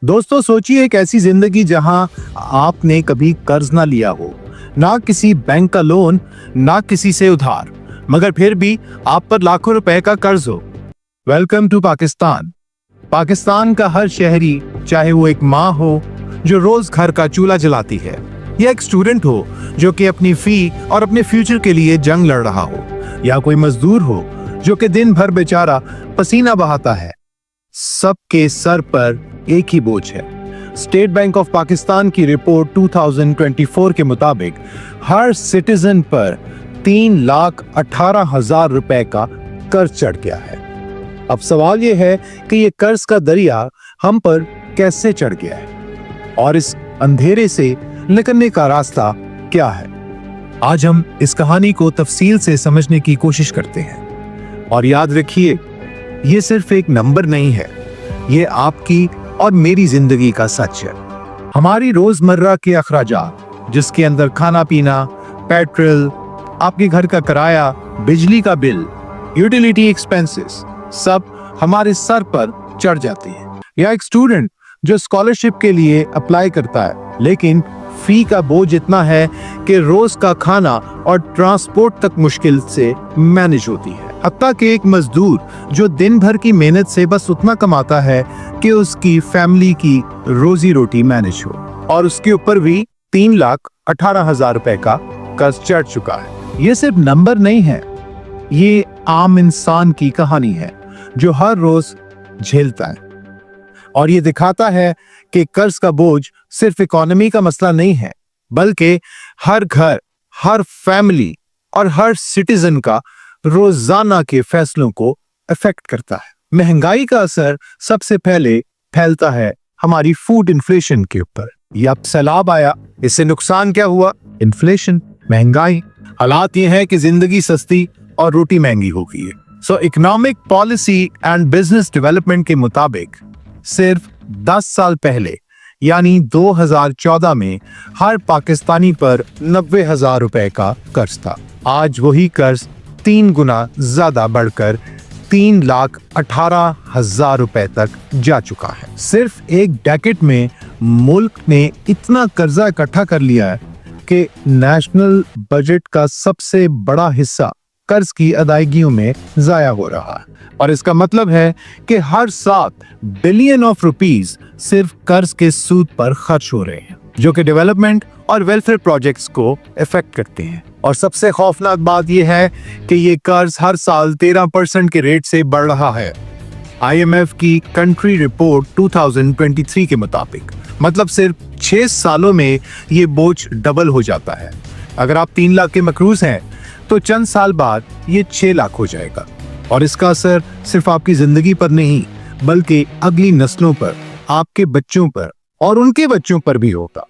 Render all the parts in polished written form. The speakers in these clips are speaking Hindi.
दोस्तों सोचिए एक ऐसी जिंदगी जहां आपने कभी कर्ज ना लिया हो, ना किसी बैंक का लोन, ना किसी से उधार, मगर फिर भी आप पर लाखों रुपए का कर्ज हो। Welcome to Pakistan. पाकिस्तान का हर शहरी, चाहे वो एक माँ हो जो रोज घर का चूल्हा जलाती है, या एक स्टूडेंट हो जो कि अपनी फी और अपने फ्यूचर के लिए जंग लड़ रहा हो, या कोई मजदूर हो जो कि दिन भर बेचारा पसीना बहाता है, सबके सर पर एक ही बोझ है। स्टेट बैंक ऑफ पाकिस्तान की रिपोर्ट 2024 के मुताबिक हर सिटीजन पर 3,18,000 रुपए का कर्ज चढ़ गया है। अब सवाल यह है कि यह कर्ज का दरिया हम पर कैसे चढ़ गया है और इस अंधेरे से निकलने का रास्ता क्या है। आज हम इस कहानी को तफसील से समझने की कोशिश करते हैं। और याद रखिए, ये सिर्फ एक नंबर नहीं है, ये आपकी और मेरी जिंदगी का सच है। हमारी रोजमर्रा के अखराजात, जिसके अंदर खाना पीना, पेट्रोल, आपके घर का किराया, बिजली का बिल, यूटिलिटी एक्सपेंसेस, सब हमारे सर पर चढ़ जाते हैं। या एक स्टूडेंट जो स्कॉलरशिप के लिए अप्लाई करता है, लेकिन फी का बोझ इतना है कि रोज का खाना और ट्रांसपोर्ट तक मुश्किल से मैनेज होती है। हत्ता कि एक मजदूर जो दिन भर की मेहनत से बस उतना कमाता है कि उसकी फैमिली की रोजी रोटी मैनेज हो, और उसके ऊपर भी 3,18,000 रुपए का कर्ज चढ़ चुका है। ये सिर्फ नंबर नहीं है, ये आम इंसान की कहानी है जो हर रोज झेलता है। और ये दिखाता है कि कर्ज का बोझ सिर्फ इकोनॉमी का मसला नहीं है, बल्कि हर घर, हर फैमिली और हर सिटीजन का रोजाना के फैसलों को अफेक्ट करता है। महंगाई का असर सबसे पहले फैलता है हमारी फूड इन्फ्लेशन के ऊपर। या सैलाब आया, इससे नुकसान क्या हुआ? इन्फ्लेशन, महंगाई। हालात ये है कि जिंदगी सस्ती और रोटी महंगी हो गई है। सो economic policy and business development के मुताबिक सिर्फ 10 साल पहले यानी 2014 में हर पाकिस्तानी पर 90,000 रुपए का कर्ज था। आज वही कर्ज 3 गुना ज्यादा बढ़कर 3,18,000 रुपए तक जा चुका है। सिर्फ एक डेकेड में मुल्क ने इतना कर्जा इकट्ठा कर लिया है कि नेशनल बजट का सबसे बड़ा हिस्सा कर्ज की अदायगियों में जाया हो रहा है। और इसका मतलब है कि हर साल बिलियन ऑफ रुपीस सिर्फ कर्ज के सूद पर खर्च हो रहे हैं, जो कि डेवलपमेंट और वेलफेयर प्रोजेक्ट्स को इफेक्ट करते हैं। और सबसे खौफनाक बात यह है कि ये कर्ज हर साल 13% के रेट से बढ़ रहा है। IMF की कंट्री रिपोर्ट 2023 के मुताबिक, मतलब सिर्फ 6 सालों में ये बोझ डबल हो जाता है। अगर आप 3 लाख के मकरूज हैं तो चंद साल बाद ये 6 लाख हो जाएगा। और इसका असर सिर्फ आपकी जिंदगी पर नहीं, बल्कि अगली नस्लों पर, आपके बच्चों पर और उनके बच्चों पर भी होगा।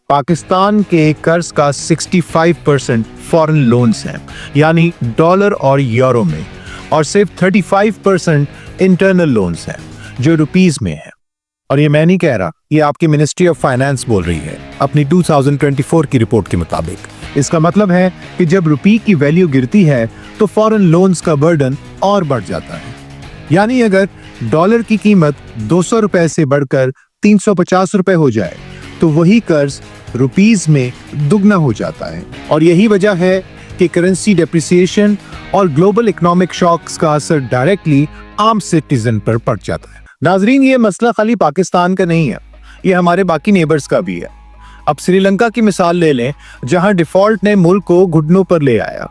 पाकिस्तान के कर्ज का 65% फॉरेन लोन्स हैं, यानी डॉलर और यूरो में, और सिर्फ 35% इंटरनल लोन्स हैं जो रुपीस में है। और ये मैं नहीं कह रहा, ये आपकी मिनिस्ट्री ऑफ फाइनेंस बोल रही है अपनी 2024 की रिपोर्ट के मुताबिक। इसका मतलब है कि जब रुपये की वैल्यू गिरती है तो फॉरेन लोन्स का बर्डन और बढ़ जाता है। यानी अगर डॉलर की कीमत 200 रुपए से बढ़कर 350 रुपए हो जाए तो वही कर्ज रुपीस में दुगना हो जाता है। और यही वजह है कि करेंसी डेप्रिसिएशन और ग्लोबल इकोनॉमिक शॉक्स का असर डायरेक्टली आम सिटीजन पर पड़ जाता है। नाजरीन, ये मसला खाली पाकिस्तान का नहीं है, ये हमारे बाकी नेबर्स का भी है। अब श्रीलंका की मिसाल ले लें, जहां डिफॉल्ट ने मुल्क को घुटनों पर ले आया।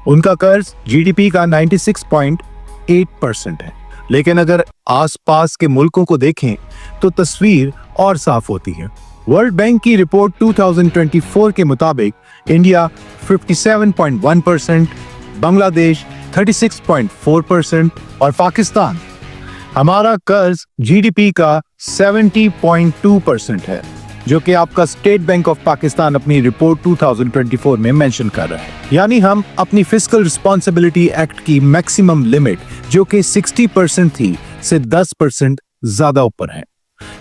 उनका कर्ज GDP का 96.8% है। लेकिन अगर आसपास के मुल्कों को देखें तो तस्वीर और साफ होती है। वर्ल्ड बैंक की रिपोर्ट 2024 के मुताबिक इंडिया 57.1%, बांग्लादेश 36.4% और पाकिस्तान, हमारा कर्ज GDP का 70.2% है, जो कि आपका स्टेट बैंक ऑफ पाकिस्तान अपनी रिपोर्ट 2024 में मेंशन कर रहा है। यानी हम अपनी फिस्कल रिस्पॉन्सिबिलिटी एक्ट की मैक्सिमम लिमिट, जो कि 60% थी, से 10% ज्यादा ऊपर है।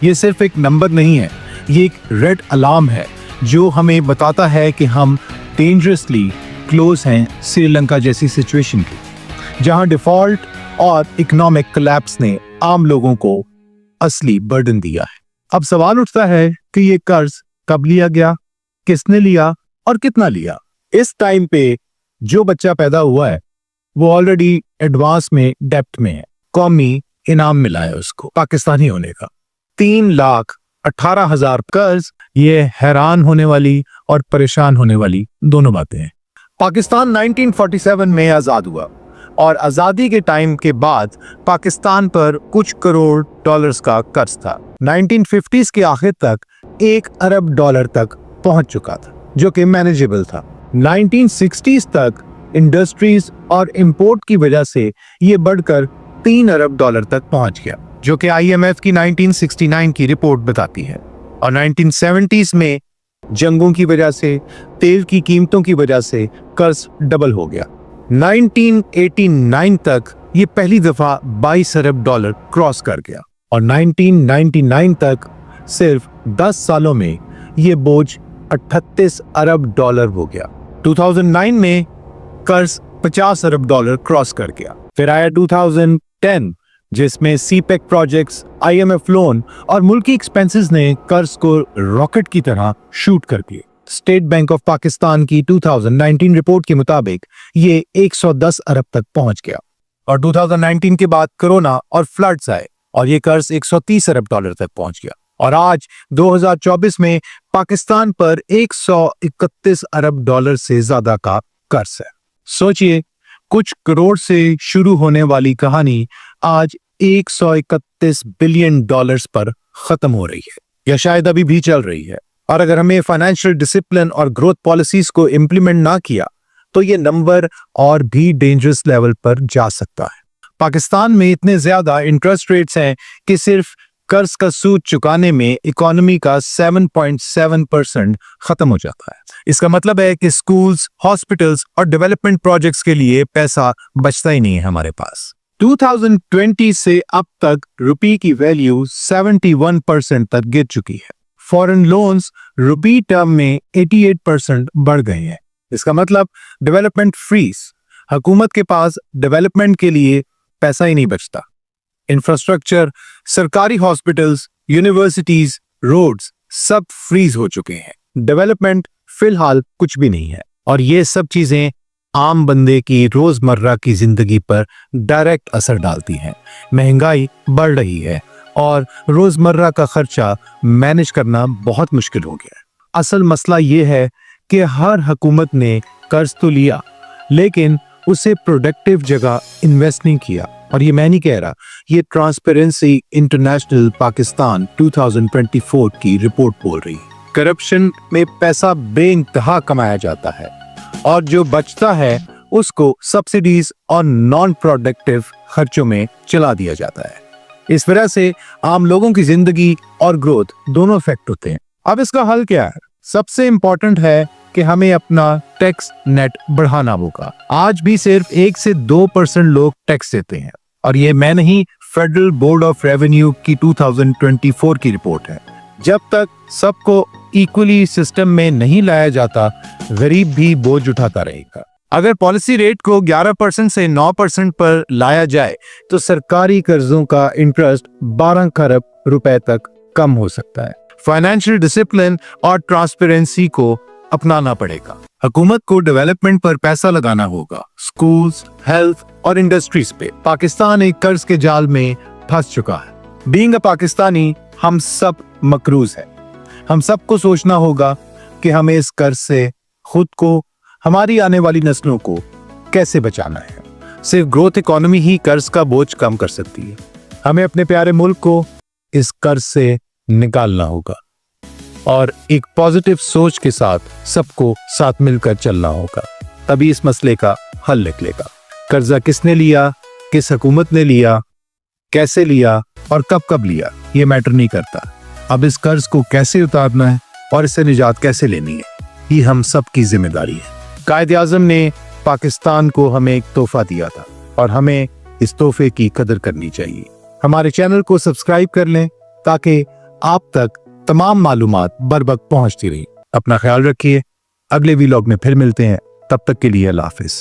ये सिर्फ एक नंबर नहीं है, ये एक रेड अलार्म है जो हमें बताता है कि हम डेंजरसली क्लोज हैं श्रीलंका जैसी सिचुएशन की, जहां डिफॉल्ट और इकोनॉमिक कोलैप्स ने आम लोगों को असली बर्डन दिया है। अब सवाल उठता है कि ये कर्ज कब लिया गया, किसने लिया और कितना लिया। इस टाइम पे जो बच्चा पैदा हुआ है वो ऑलरेडी एडवांस में डेप्ट में है। कौमी इनाम मिला है उसको पाकिस्तानी होने का 3,18,000 कर्ज। ये हैरान होने वाली और परेशान होने वाली दोनों बातें हैं। पाकिस्तान 1947 में आजाद हुआ और आजादी के टाइम के बाद पाकिस्तान पर कुछ करोड़ डॉलर्स का कर्ज था। 1950s के आखिर तक 1 अरब डॉलर तक पहुंच चुका था, जो कि मैनेजेबल था। 1960s तक इंडस्ट्रीज और इंपोर्ट की वजह से ये बढ़कर 3 अरब डॉलर तक पहुंच गया, जो कि IMF की 1969 की रिपोर्ट बताती है। और 1970s में जंगों की वजह से, तेल की कीमतों की वजह से कर्ज डबल हो गया। 1989 तक ये पहली दफा 22 अरब डॉलर क्रॉस कर गया और 1999 तक सिर्फ 10 सालों में ये बोझ 38 अरब डॉलर हो गया। 2009 में कर्ज 50 अरब डॉलर क्रॉस कर गया। फिर आया 2010 जिसमें सीपेक प्रोजेक्ट्स, IMF लोन और मुल्की एक्सपेंसेस ने कर्ज को रॉकेट की तरह शूट कर दिए। स्टेट बैंक ऑफ पाकिस्तान की 2019 रिपोर्ट के मुताबिक ये 110 अरब तक पहुंच गया। और 2019 के बाद कोरोना और फ्लड्स आए और ये कर्ज 130 अरब डॉलर तक पहुंच गया। और आज 2024 में पाकिस्तान पर 131 अरब डॉलर से ज्यादा का कर्ज है। सोचिए, कुछ करोड़ से शुरू होने वाली कहानी आज 131 बिलियन डॉलर्स पर खत्म हो रही है या शायद अभी भी चल रही है। और अगर हमें फाइनेंशियल डिसिप्लिन और ग्रोथ पॉलिसीज को इंप्लीमेंट ना किया तो ये नंबर और भी डेंजरस लेवल पर जा सकता है। पाकिस्तान में इतने ज्यादा इंटरेस्ट रेट्स हैं कि सिर्फ कर्ज का सूद चुकाने में इकोनॉमी का 7.7% खत्म हो जाता है। इसका मतलब है कि स्कूल्स, हॉस्पिटल्स और डेवलपमेंट प्रोजेक्ट्स के लिए पैसा बचता ही नहीं है हमारे पास। 2020 से अब तक रुपये की वैल्यू 71% तक गिर चुकी है। फॉरेन लोन्स रुपये टर्म में 88% बढ़ गए हैं। इसका मतलब डेवलपमेंट फ्रीज, हुकूमत के पास डेवलपमेंट के लिए पैसा ही नहीं बचता। इंफ्रास्ट्रक्चर, सरकारी हॉस्पिटल्स, यूनिवर्सिटीज, रोड्स सब फ्रीज हो चुके हैं। डेवलपमेंट फिलहाल कुछ भी नहीं है और ये सब चीजें आम बंदे की रोजमर्रा की जिंदगी पर डायरेक्ट असर डालती हैं। महंगाई बढ़ रही है और रोजमर्रा का खर्चा मैनेज करना बहुत मुश्किल हो गया है। असल मसला ये है कि हर हुकूमत ने कर्ज तो लिया लेकिन उसे प्रोडक्टिव जगह इन्वेस्ट नहीं किया। और ये मैं नहीं कह रहा, ये ट्रांसपेरेंसी इंटरनेशनल पाकिस्तान 2024 की रिपोर्ट बोल रही है। करप्शन में पैसा बेइंतहा कमाया जाता है और जो बचता है उसको सब्सिडीज और नॉन प्रोडक्टिव खर्चों में चला दिया जाता है। इस वजह से आम लोगों की जिंदगी और ग्रोथ दोनों इफेक्ट होते हैं। अब इसका हल क्या है? सबसे इंपॉर्टेंट है कि हमें अपना टैक्स नेट बढ़ाना होगा। आज भी सिर्फ 1 से 2% लोग टैक्स देते हैं और ये मैं नहीं, फेडरल बोर्ड ऑफ रेवेन्यू की 2024 की रिपोर्ट है। जब तक सबको इक्वली सिस्टम में नहीं लाया जाता, गरीब भी बोझ उठाता रहेगा। अगर पॉलिसी रेट को 11% से 9% पर लाया जाए तो सरकारी कर्जों का इंटरेस्ट 12 खरब रुपए तक कम हो सकता है। फाइनेंशियल डिसिप्लिन और ट्रांसपेरेंसी को अपनाना पड़ेगा। हुकूमत को डेवलपमेंट पर पैसा लगाना होगा, स्कूल्स, हेल्थ और इंडस्ट्रीज पे। पाकिस्तान एक कर्ज के जाल में फंस चुका है। बीइंग अ पाकिस्तानी हम सब मकरूज है। हम सबको सोचना होगा कि हमें इस कर्ज से खुद को, हमारी आने वाली नस्लों को कैसे बचाना है। सिर्फ ग्रोथ इकोनॉमी ही कर्ज का बोझ कम कर सकती है। हमें अपने प्यारे मुल्क को इस कर्ज से निकालना होगा और एक पॉजिटिव सोच के साथ सबको साथ मिलकर चलना होगा, तभी इस मसले का हल निकलेगा। कर्जा किसने लिया, किस हुकूमत ने लिया, कैसे लिया और कब कब लिया, ये मैटर नहीं करता। अब इस कर्ज को कैसे उतारना है और इससे निजात कैसे लेनी है, ये हम सब की जिम्मेदारी है। कायद-ए-आज़म ने पाकिस्तान को हमें एक तोहफा दिया था और हमें इस तोहफे की कदर करनी चाहिए। हमारे चैनल को सब्सक्राइब कर लें ताकि आप तक तमाम मालूमात बरवक्त पहुंचती रही। अपना ख्याल रखिए। अगले व्लॉग में फिर मिलते हैं, तब तक के लिए अल्लाह हाफिज।